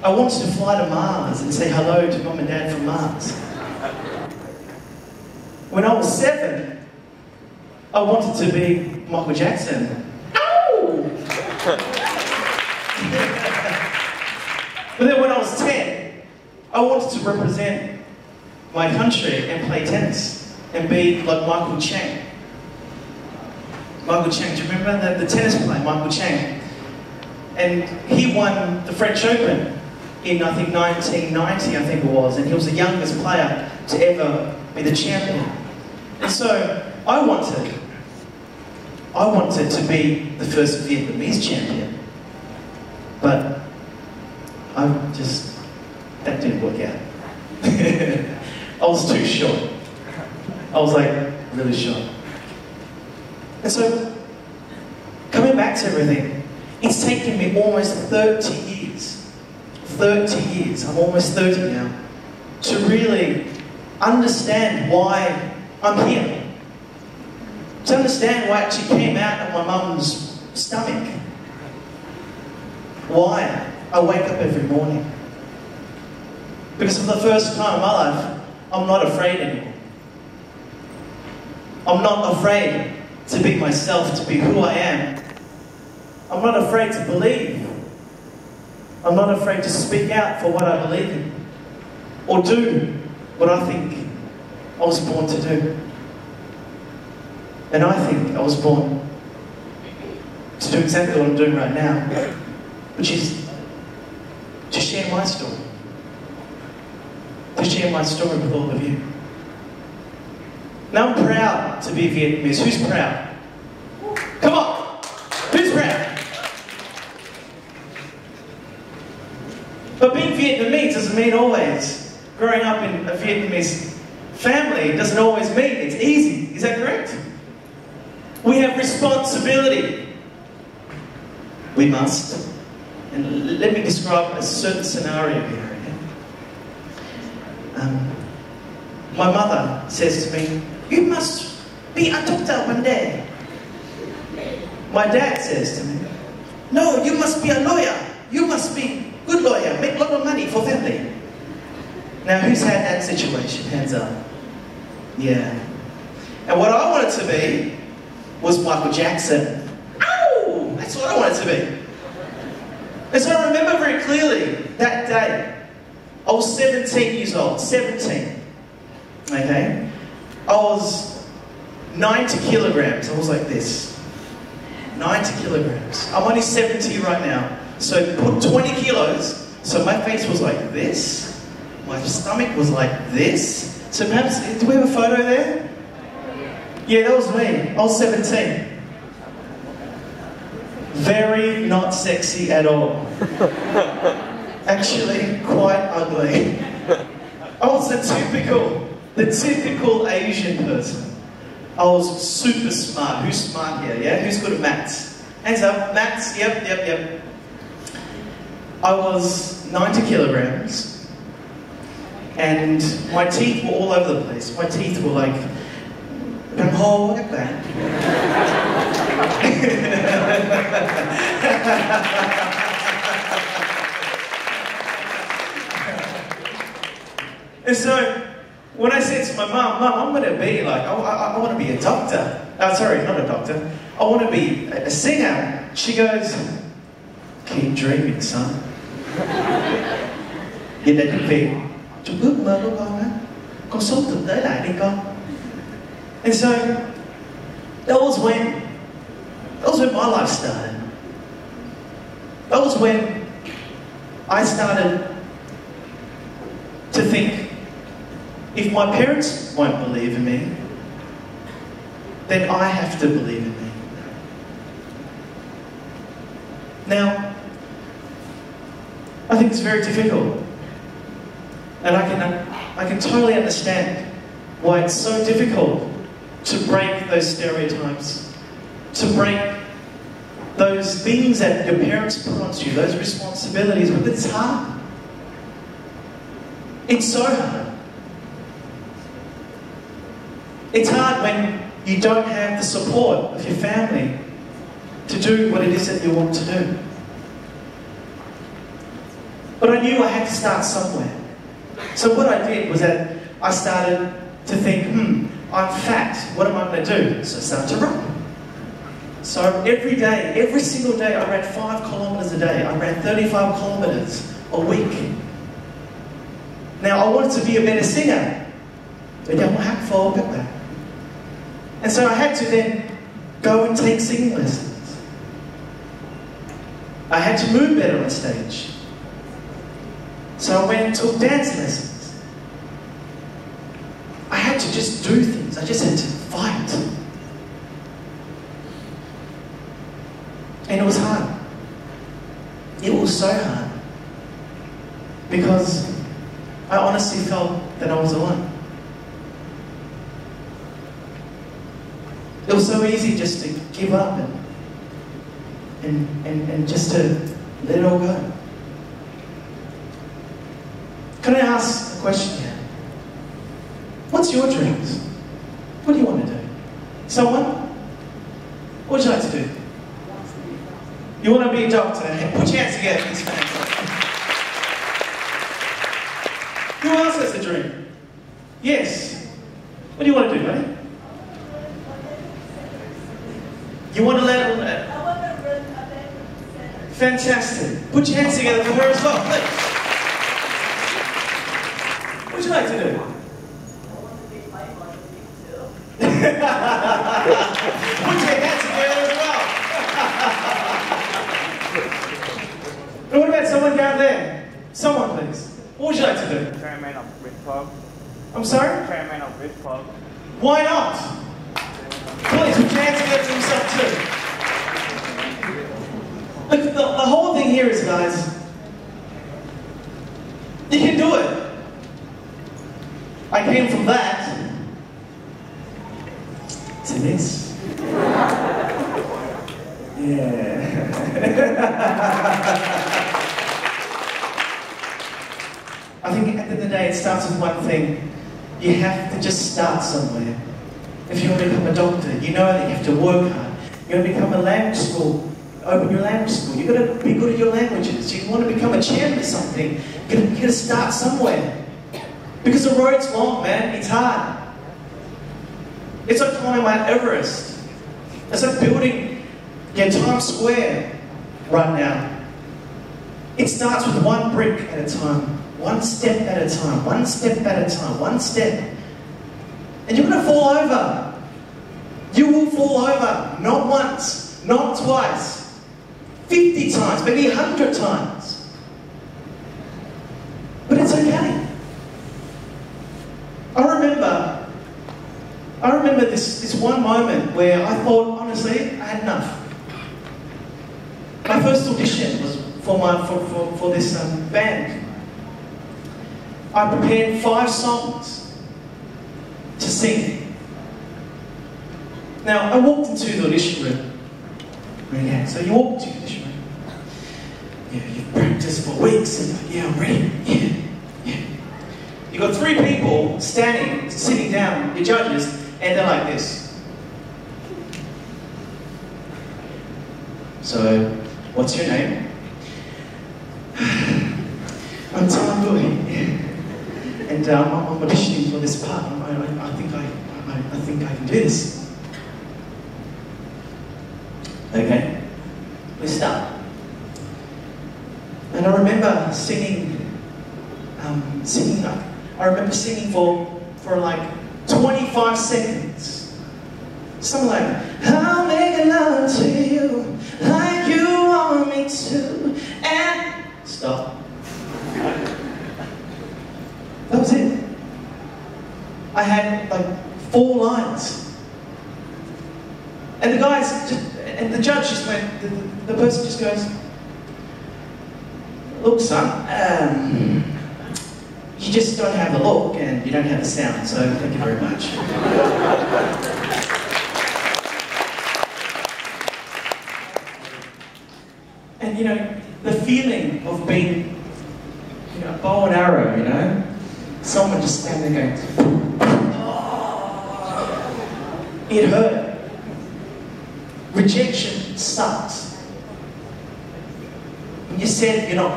I wanted to fly to Mars and say hello to Mum and Dad from Mars. When I was 7, I wanted to be Michael Jackson. Ow! But then when I was 10, I wanted to represent my country and play tennis and be like Michael Chang. Michael Chang, do you remember the tennis player, Michael Chang? And he won the French Open in, I think, 1990, I think it was, and he was the youngest player to ever be the champion. And so I wanted to be the first Vietnamese champion, but that didn't work out. I was too short. I was like really short. And so, coming back to everything, it's taken me almost 30 years. 30 years, I'm almost 30 now, to really understand why I'm here. To understand why I actually came out of my mum's stomach. Why I wake up every morning. Because for the first time in my life, I'm not afraid anymore. I'm not afraid to be myself, to be who I am. I'm not afraid to believe. I'm not afraid to speak out for what I believe in. Or do what I think I was born to do. And I think I was born to do exactly what I'm doing right now, which is to share my story. To share my story with all of you. Now I'm proud to be Vietnamese. Who's proud? Come on! Who's proud? But being Vietnamese doesn't mean always. Growing up in a Vietnamese family doesn't always mean it's easy. Is that correct? We have responsibility. We must. And let me describe a certain scenario here. My mother says to me, "You must be a doctor one day." My dad says to me, "No, you must be a lawyer. You must be a good lawyer, make a lot of money for family." Now, who's had that situation? Hands up. Yeah. And what I wanted to be was Michael Jackson. Ow! That's what I wanted to be. And so I remember very clearly that day. I was 17 years old. 17. Okay? I was 90 kilograms. I was like this. 90 kilograms. I'm only 70 right now. So put 20 kilos. So my face was like this. My stomach was like this. So perhaps, do we have a photo there? Yeah, that was me. I was 17. Very not sexy at all. Actually, quite ugly. I was the typical Asian person. I was super smart. Who's smart here? Yeah? Who's good at maths? Hands up. Maths? Yep. I was 90 kilograms. And my teeth were all over the place. My teeth were like, like that. And so, when I said to my mum, I'm going to be like, I want to be a doctor. Sorry, not a doctor. I want to be a singer. She goes, "Keep dreaming, son." Vậy là cái việc trong ước mơ của con á, con sống thực tế lại đi con. And so, that was when my life started. That was when I started to think, if my parents won't believe in me, then I have to believe in me. Now, I think it's very difficult. And I can totally understand why it's so difficult to break those stereotypes, to break those things that your parents put onto you, those responsibilities, but it's hard. It's so hard. It's hard when you don't have the support of your family to do what it is that you want to do. But I knew I had to start somewhere. So what I did was that I started to think, I'm fat, what am I going to do? So I started to run. So every day, every single day, I ran 5 kilometers a day. I ran 35 kilometers a week. Now, I wanted to be a better singer. But I had to fall back. And so I had to then go and take singing lessons. I had to move better on stage. So I went and took dance lessons. I had to just do things. I just had to fight. And it was hard. It was so hard. Because I honestly felt that I was alone. It was so easy just to give up and just to let it all go. Can I ask a question here? What's your dreams? What do you want to do? Someone? What would you like to do? You want to be a doctor? Put your hands together. It's fantastic. Who else has a dream? Yes. What do you want to do, buddy? You want to let her... I want to run a bank center. Fantastic. Put your hands together for her as well, please. What would you like to do? I want to be my mother too. Put your hands together as well. And what about someone down there? Someone, please. What would you like to do? Chairman of Brit Club. I'm sorry? Chairman of Brit Club. Why not? Please, put your hands together for yourself too. Look, the whole thing here is, guys, you can do it. I came from that to this. Yeah. I think at the end of the day, it starts with one thing. You have to just start somewhere. If you want to become a doctor, you know that you have to work hard. You want to become a language school, open your language school. You've got to be good at your languages. You want to become a champion or something, you've got to start somewhere. Because the road's long, man. It's hard. It's like climbing Mount Everest. It's like building Times Square right now. It starts with one brick at a time. One step at a time. One step at a time. One step. And you're going to fall over. You will fall over. Not once. Not twice. 50 times. Maybe 100 times. But it's okay. I remember this one moment where I thought, honestly, I had enough. My first audition was for this band. I prepared 5 songs to sing. Now, I walked into the audition room. Yeah, so you walk into the audition room. Yeah, you've practiced for weeks and yeah, I'm ready. Yeah. You've got 3 people sitting down, the judges, and they're like this. So, what's your name? I'm Thanh Bùi, and I'm auditioning for this part. I think I can do this. Okay, we start. And I remember singing. I remember singing for like 25 seconds. Something like, I'll make love to you like you want me to, and stop. That was it. I had like 4 lines. And the guys, and the judge just went, the person just goes, look son, you just don't have the look and you don't have the sound, so thank you very much. And you know, the feeling of being, you know, a bow and arrow, you know, someone just standing there going, oh, it hurt. Rejection sucks. When you said you're not